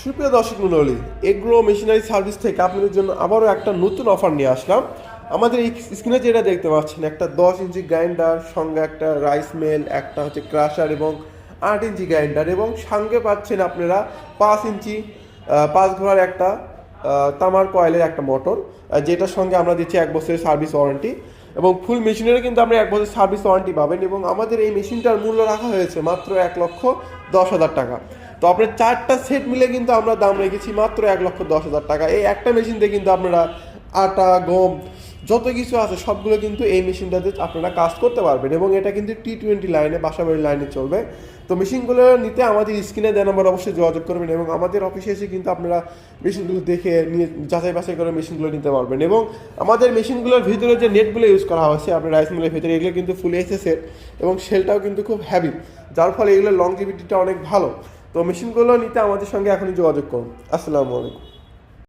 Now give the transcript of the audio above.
সুপ্রিয় দর্শক মণ্ডলী, এগ্রো মেশিনারি সার্ভিস থেকে আপনাদের জন্য আবারও একটা নতুন অফার নিয়ে আসলাম। আমাদের এই স্ক্রিনে যেটা দেখতে পাচ্ছেন, একটা 10 ইঞ্চি গ্রাইন্ডার, সঙ্গে একটা রাইস মিল, একটা হচ্ছে ক্রাশার এবং 8 ইঞ্চি গ্রাইন্ডার, এবং সঙ্গে পাচ্ছেন আপনারা 5 ইঞ্চি 5 ঘোড়ার একটা তামার কয়েলের একটা মোটর, যেটার সঙ্গে আমরা দিচ্ছি 1 বছরের সার্ভিস ওয়ারেন্টি। এবং ফুল মেশিনেরও কিন্তু আমরা 1 বছর সার্ভিস ওয়ারেন্টি পাবেন। এবং আমাদের এই মেশিনটার মূল্য রাখা হয়েছে মাত্র 1,10,000 টাকা। তো আপনার 4টা সেট মিলে কিন্তু আমরা দাম রেখেছি মাত্র 1,10,000 টাকা। এই একটা মেশিন দিয়ে কিন্তু আপনারা আটা, গম, যত কিছু আছে সবগুলো কিন্তু এই মেশিনটাতে আপনারা কাজ করতে পারবেন। এবং এটা কিন্তু T20 লাইনে, বাসাবাড়ির লাইনে চলবে। তো মেশিনগুলো নিতে আমাদের স্ক্রিনে দেওয়া নাম্বার অবশ্যই যোগাযোগ করবেন, এবং আমাদের অফিসে এসে কিন্তু আপনারা মেশিনগুলো দেখে নিয়ে যাচাই বাছাই করে মেশিনগুলো নিতে পারবেন। এবং আমাদের মেশিনগুলোর ভিতরে যে নেটগুলো ইউজ করা হয়েছে আপনার রাইস মিলের ভিতরে, এগুলো কিন্তু ফুল এসএসের, এবং সেলটাও কিন্তু খুব হ্যাভি, যার ফলে এগুলোর লংজিভিটিটা অনেক ভালো। তো মেশিনগুলো নিতে আমাদের সঙ্গে এখনই যোগাযোগ করুন। আসসালামু আলাইকুম।